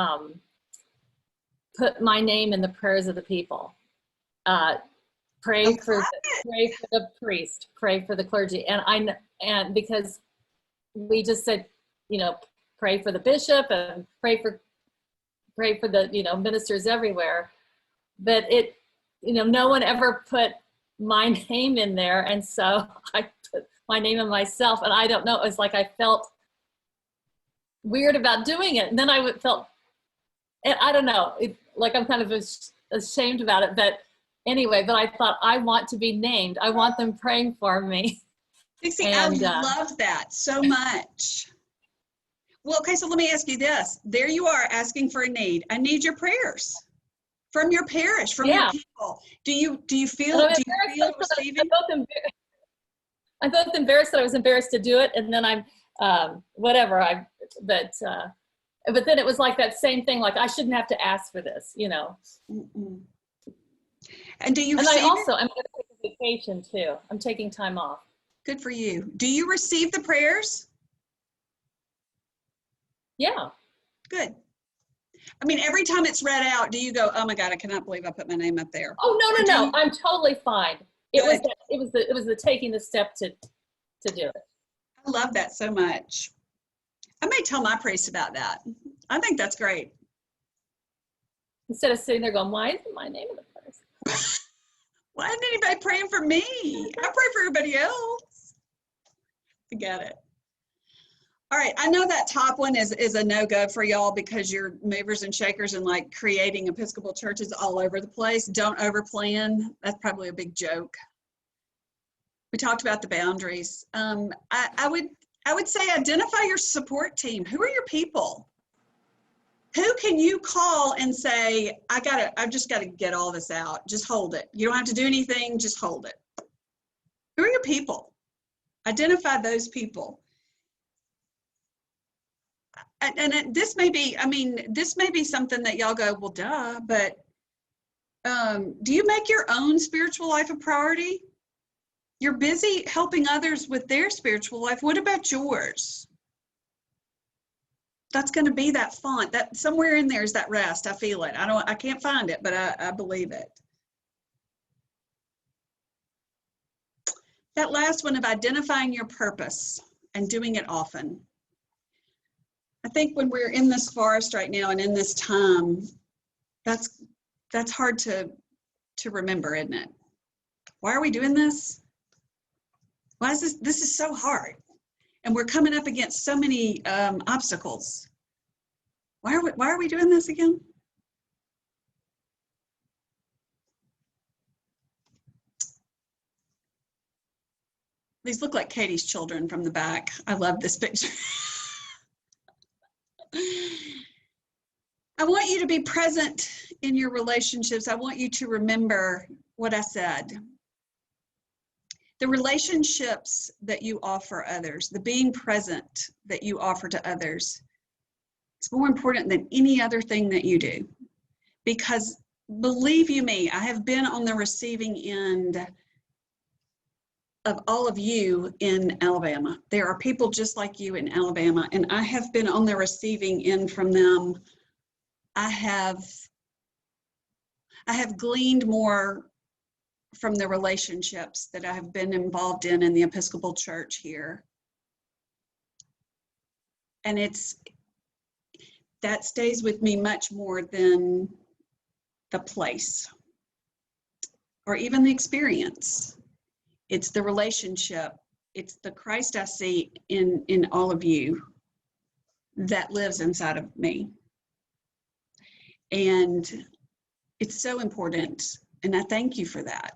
Speaker 11: put my name in the prayers of the people. Pray for the priest, pray for the clergy, and because we just said, you know, pray for the bishop and pray for the, you know, ministers everywhere, but it, you know, no one ever put my name in there, and so I put my name in myself, and I don't know, it's like I felt weird about doing it, and then I felt, and I don't know, like I'm kind of ashamed about it, but anyway, but I thought, I want to be named. I want them praying for me.
Speaker 1: Dixie, I love that so much. Well, okay, so let me ask you this. There you are asking for a need. I need your prayers from your parish, from your people. Do you feel receiving?
Speaker 11: I'm both embarrassed that I was embarrassed to do it, and then I'm whatever. But then it was like that same thing. Like I shouldn't have to ask for this, you know.
Speaker 1: Mm-mm. And do you?
Speaker 11: And I also, I'm going to take a vacation too. I'm taking time off.
Speaker 1: Good for you. Do you receive the prayers?
Speaker 11: Yeah.
Speaker 1: Good. I mean, every time it's read out, do you go, "Oh my God, I cannot believe I put my name up there"?
Speaker 11: Oh no, I'm totally fine. It was the taking the step to do it.
Speaker 1: I love that so much. I may tell my priest about that. I think that's great.
Speaker 11: Instead of sitting there going, "Why isn't my name in the prayers?"
Speaker 1: Why isn't anybody praying for me? I pray for everybody else. Forget it. All right, I know that top one is a no-go for y'all because you're movers and shakers and like creating Episcopal churches all over the place. Don't overplan. That's probably a big joke. We talked about the boundaries. I would say identify your support team. Who are your people? Who can you call and say, I've just got to get all this out. Just hold it. You don't have to do anything, just hold it. Who are your people? Identify those people. And this may be something that y'all go, well, duh, but do you make your own spiritual life a priority? You're busy helping others with their spiritual life. What about yours? That's going to be that font. That somewhere in there is that rest. I feel it. I can't find it, but I believe it. That last one of identifying your purpose and doing it often. I think when we're in this forest right now and in this time, that's hard to remember, isn't it? Why are we doing this? Why is this is so hard? And we're coming up against so many obstacles. Why are we doing this again? These look like Katie's children from the back. I love this picture. I want you to be present in your relationships. I want you to remember what I said. The relationships that you offer others, the being present that you offer to others, it's more important than any other thing that you do. Because believe you me, I have been on the receiving end of all of you in Alabama. There are people just like you in Alabama, and I have been on the receiving end from them. I have gleaned more from the relationships that I have been involved in the Episcopal Church here. And that stays with me much more than the place or even the experience. It's the relationship. It's the Christ I see in all of you that lives inside of me. And it's so important. And I thank you for that,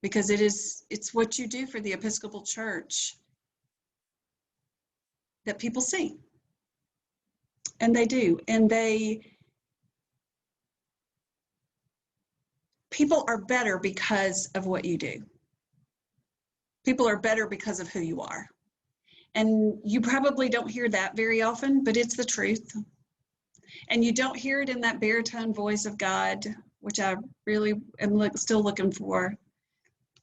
Speaker 1: because it's what you do for the Episcopal Church that people see. And they do. And people are better because of what you do. People are better because of who you are. And you probably don't hear that very often, but it's the truth. And you don't hear it in that baritone voice of God, which I really am still looking for,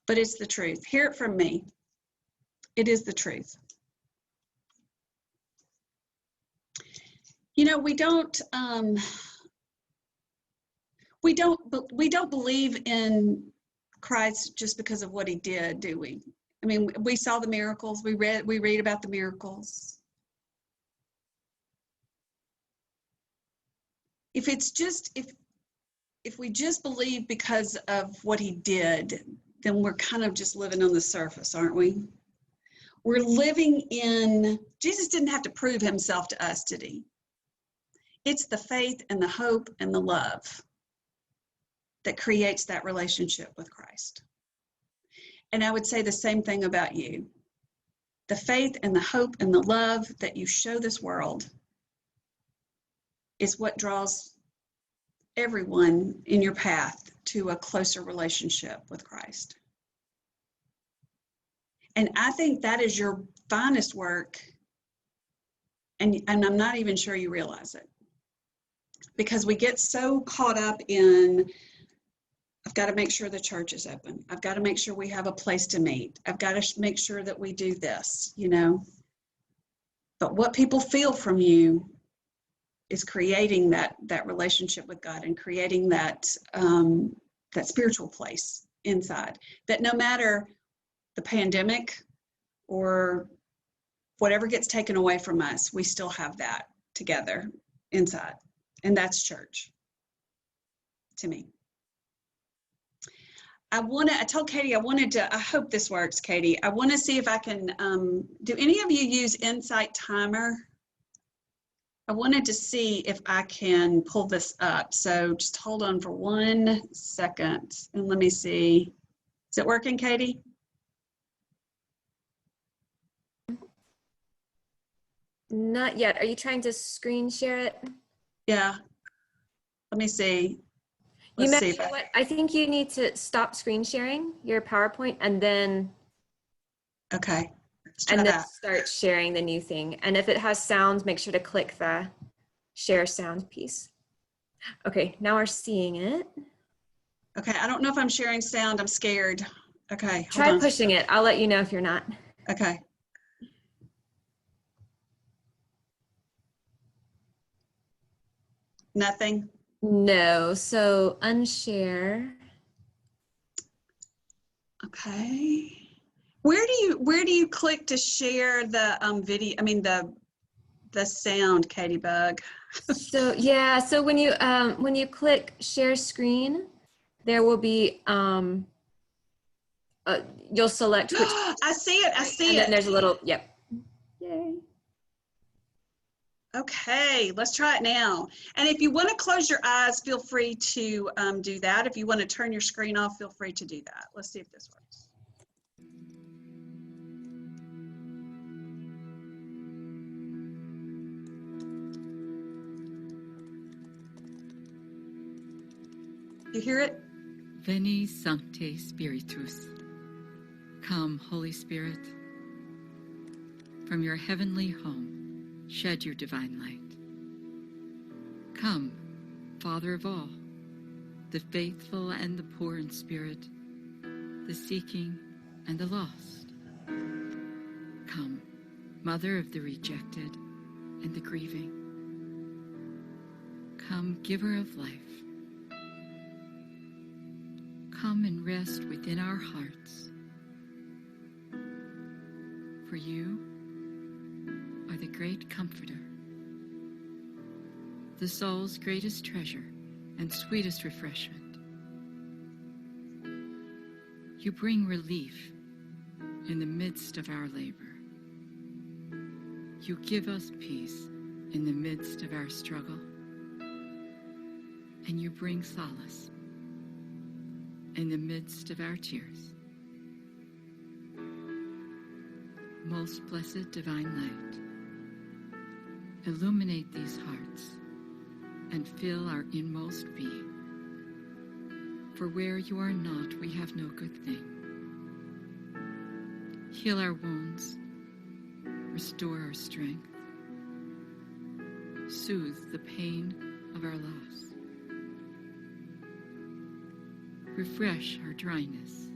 Speaker 1: but it's the truth. Hear it from me. It is the truth. You know, we don't believe in Christ just because of what he did, do we? I mean, we saw the miracles. We read about the miracles. If we just believe because of what he did, then we're kind of just living on the surface, aren't we? We're living in, Jesus didn't have to prove himself to us, did he? It's the faith and the hope and the love that creates that relationship with Christ. And I would say the same thing about you. The faith and the hope and the love that you show this world is what draws everyone in your path to a closer relationship with Christ. And I think that is your finest work. And I'm not even sure you realize it. Because we get so caught up in, I've got to make sure the church is open. I've got to make sure we have a place to meet. I've got to make sure that we do this, you know. But what people feel from you is creating that relationship with God and creating that spiritual place inside. That no matter the pandemic or whatever gets taken away from us, we still have that together inside. And that's church to me. I told Katie I hope this works, Katie. I want to see if I can, do any of you use Insight Timer? I wanted to see if I can pull this up. So just hold on for 1 second and let me see. Is it working, Katie?
Speaker 8: Not yet. Are you trying to screen share it?
Speaker 1: Yeah. Let me see.
Speaker 8: You
Speaker 1: Let's see
Speaker 8: know
Speaker 1: if
Speaker 8: what? I think you need to stop screen sharing your PowerPoint and then
Speaker 1: okay. Let's try that.
Speaker 8: Start sharing the new thing. And if it has sound, make sure to click the share sound piece. Okay, now we're seeing it.
Speaker 1: Okay, I don't know if I'm sharing sound. I'm scared. Okay, hold
Speaker 8: Try
Speaker 1: on.
Speaker 8: pushing it. I'll let you know if you're not.
Speaker 1: Okay. Nothing?
Speaker 8: No, so unshare.
Speaker 1: Okay. Where do you click to share the video? I mean the sound, Katie Bug.
Speaker 8: So yeah, so when you click share screen, there will be you'll select which.
Speaker 1: I see it. I see
Speaker 8: and
Speaker 1: it.
Speaker 8: then there's a little yep. Yay.
Speaker 1: Okay, let's try it now. And if you want to close your eyes, feel free to do that. If you want to turn your screen off, feel free to do that. Let's see if this works. You hear it?
Speaker 15: Veni Sancte Spiritus. Come, Holy Spirit. From your heavenly home, shed your divine light. Come, Father of all, the faithful and the poor in spirit, the seeking and the lost. Come, Mother of the rejected and the grieving. Come, Giver of life. Come and rest within our hearts. For you are the great Comforter, the soul's greatest treasure and sweetest refreshment. You bring relief in the midst of our labor. You give us peace in the midst of our struggle. And you bring solace in the midst of our tears. Most blessed divine light, Illuminate these hearts and fill our inmost being. For where you are not, we have no good thing. Heal our wounds, restore our strength, soothe the pain of our loss, refresh our dryness,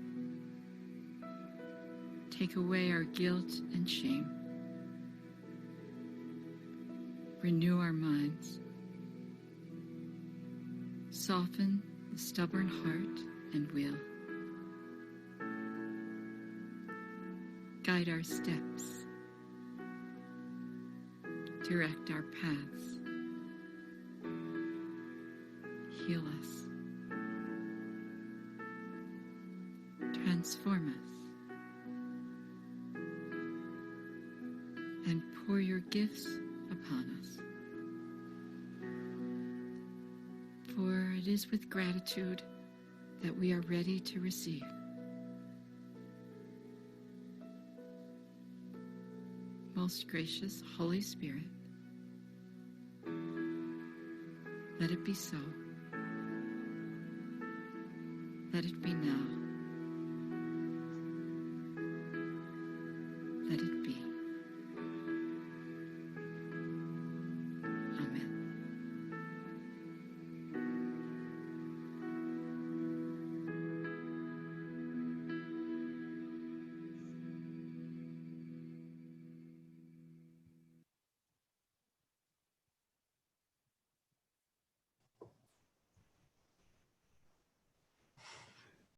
Speaker 15: take away our guilt and shame, renew our minds, soften the stubborn heart and will, guide our steps, direct our paths, heal us, transform us, and pour your gifts upon us. For it is with gratitude that we are ready to receive. Most gracious Holy Spirit, let it be so. Let it be now.